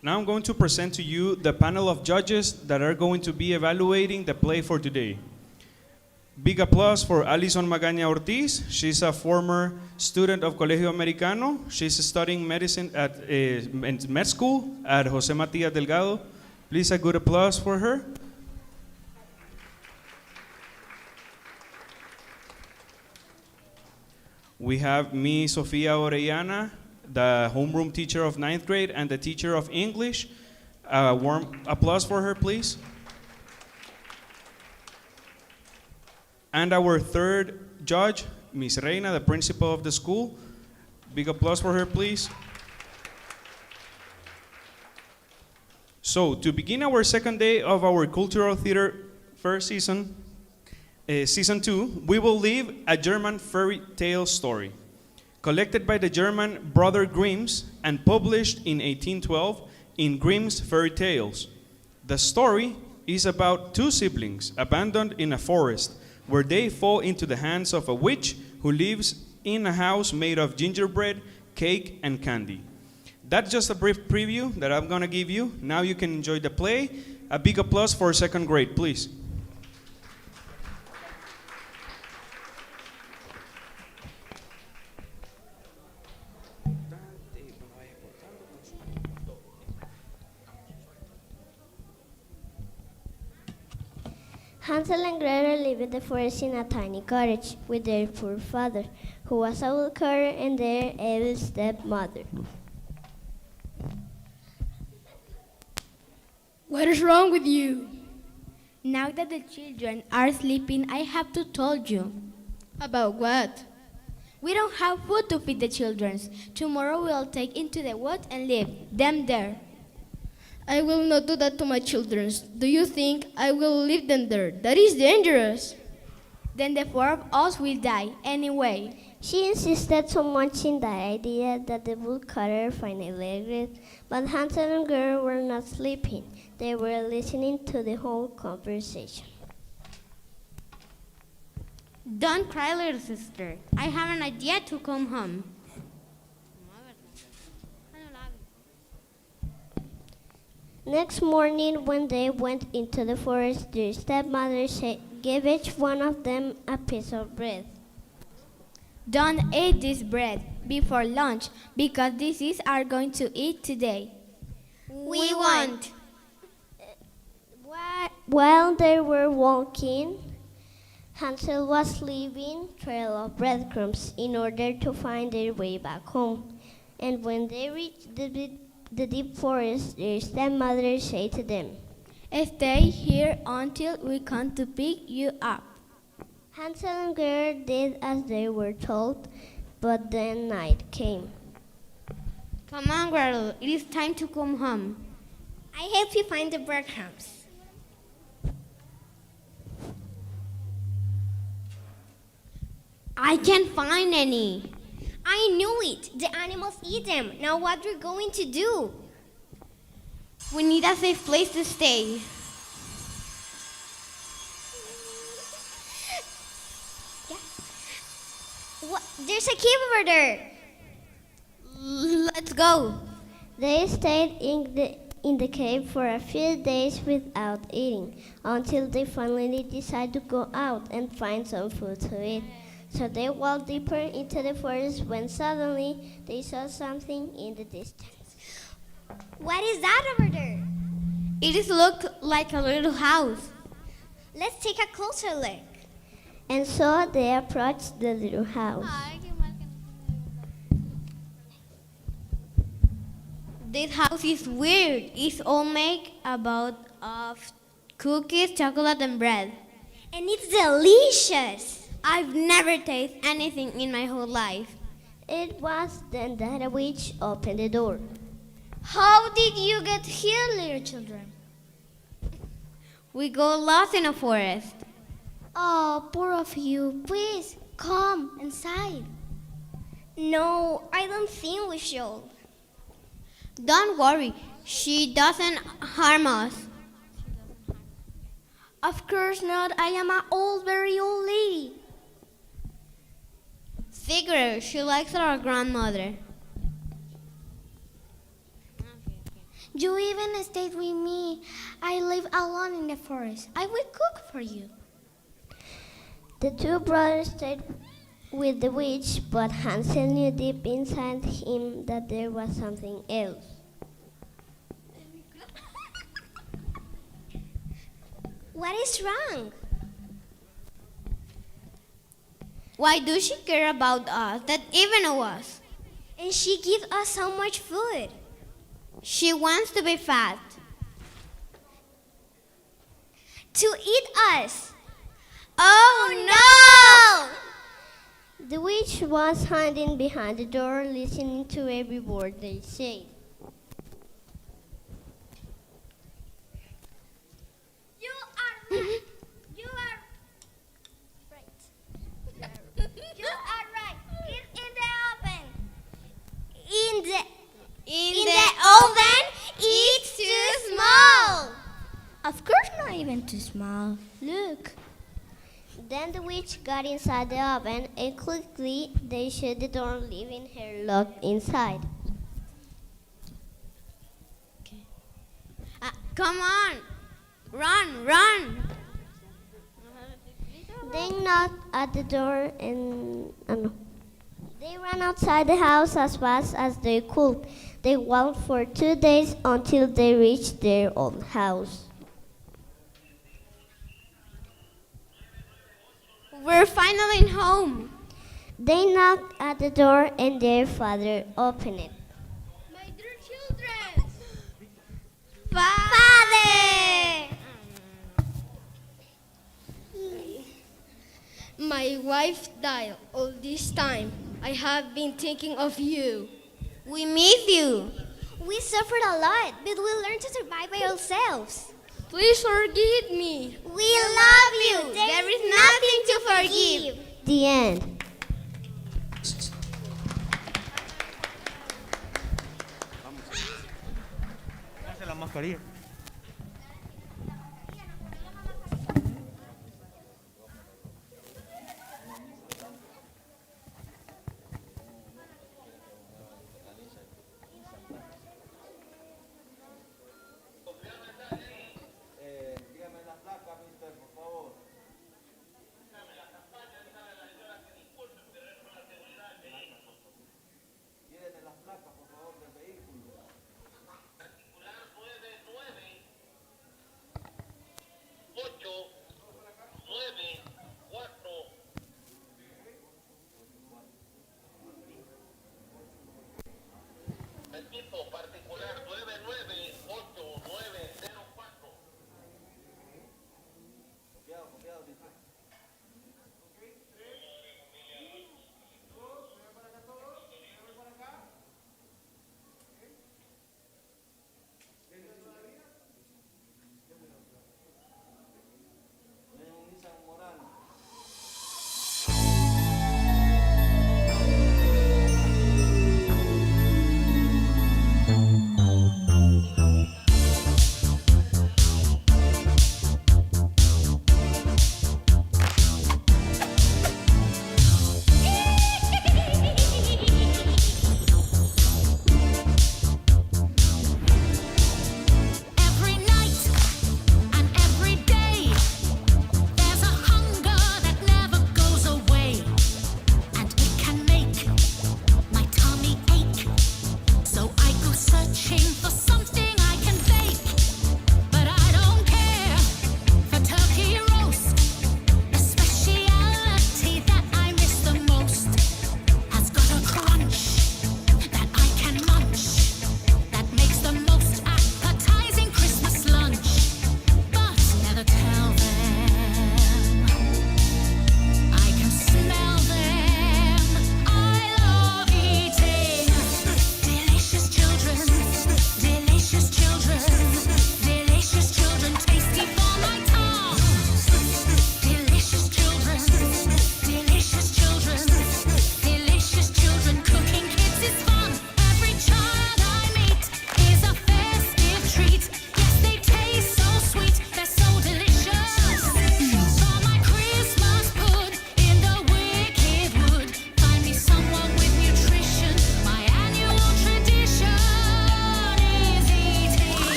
Now I'm going to present to you the panel of judges that are going to be evaluating the play for today. Big applause for Alison Magaña Ortiz. She's a former student of Colegio Americano. She's studying medicine at in med school at Jose Matia Delgado. Please a good applause for her. We have me, Sofia Orellana, the homeroom teacher of 9th grade and the teacher of English. A warm applause for her, please. And our third judge, Miss Reina, the principal of the school. Big applause for her, please. So, to begin our second day of our cultural theater first season, season 2, we will leave a German fairy tale story. Collected by the German Brother Grimms and published in 1812 in Grimm's Fairy Tales. The story is about two siblings abandoned in a forest where they fall into the hands of a witch who lives in a house made of gingerbread, cake, and candy. That's just a brief preview that I'm gonna give you. Now you can enjoy the play. A big applause for second grade, please. Hansel and Gretel live in the forest in a tiny cottage with their poor father, who was a woodcutter, and their evil stepmother. What is wrong with you? Now that the children are sleeping, I have to tell you. About what? We don't have food to feed the children. Tomorrow we'll take into the woods and leave them there. I will not do that to my children. Do you think I will leave them there? That is dangerous. Then the four of us will die anyway. She insisted so much in the idea that the woodcutter finally agreed, but Hansel and Gretel were not sleeping. They were listening to the whole conversation. Don't cry, little sister. I have an idea to come home. Next morning, when they went into the forest, their stepmother gave each one of them a piece of bread. Don't eat this bread before lunch because this is our going to eat today. We won't. While they were walking, Hansel was leaving a trail of breadcrumbs in order to find their way back home. And when they reached the deep forest, their stepmother said to them, Stay here until we come to pick you up. Hansel and Gretel did as they were told, but then night came. Come on, Gretel, it is time to come home. I help you find the breadcrumbs. I can't find any. I knew it. The animals eat them. Now what we're going to do? We need a safe place to stay. What? There's a cave over there. Let's go. They stayed in the cave for a few days without eating, until they finally decided to go out and find some food to eat. So they walked deeper into the forest when suddenly they saw something in the distance. What is that over there? It is looked like a little house. Let's take a closer look. And so they approached the little house. This house is weird. It's all made about of cookies, chocolate, and bread. And it's delicious. I've never tasted anything in my whole life. It was then that a witch opened the door. How did you get here, little children? We got lost in a forest. Oh, poor of you. Please, come inside. No, I don't think we should. Don't worry, she doesn't harm us. Of course not. I am an old, very old lady. Figure, she likes our grandmother. You even stayed with me. I live alone in the forest. I will cook for you. The two brothers stayed with the witch, but Hansel knew deep inside him that there was something else. What is wrong? Why does she care about us, that even us? And she gives us so much food. She wants to be fat. To eat us. Oh no! The witch was hiding behind the door, listening to every word they said. You are right. You are right. You are right. It's in the oven. In the oven, it's too small. Of course, not even too small. Look. Then the witch got inside the oven, and quickly they shut the door, leaving her locked inside. Come on, run. They knocked at the door and they ran outside the house as fast as they could. They walked for 2 days until they reached their old house. We're finally home. They knocked at the door and their father opened it. My dear children! Father! My wife died all this time. I have been thinking of you. We miss you. We suffered a lot, but we learned to survive by ourselves. Please forgive me. We love you. There is nothing to forgive. The end. La mascarilla.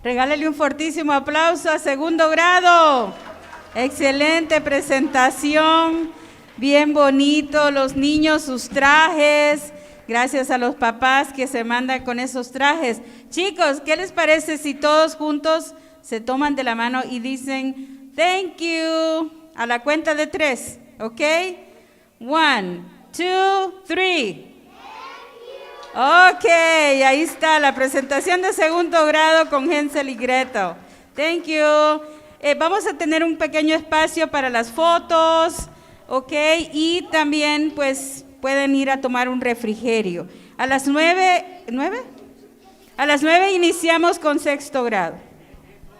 Regálele un fortísimo aplauso a segundo grado. Excelente presentación, bien bonito, los niños, sus trajes. Gracias a los papás que se mandan con esos trajes. Chicos, ¿qué les parece si todos juntos se toman de la mano y dicen thank you a la cuenta de 3? ¿Ok? 1, 2, 3. Ok, ahí está la presentación de segundo grado con Hanzel y Gretel. Thank you. Vamos a tener un pequeño espacio para las fotos, ok, y también pues pueden ir a tomar un refrigerio. A las 9 iniciamos con sexto grado.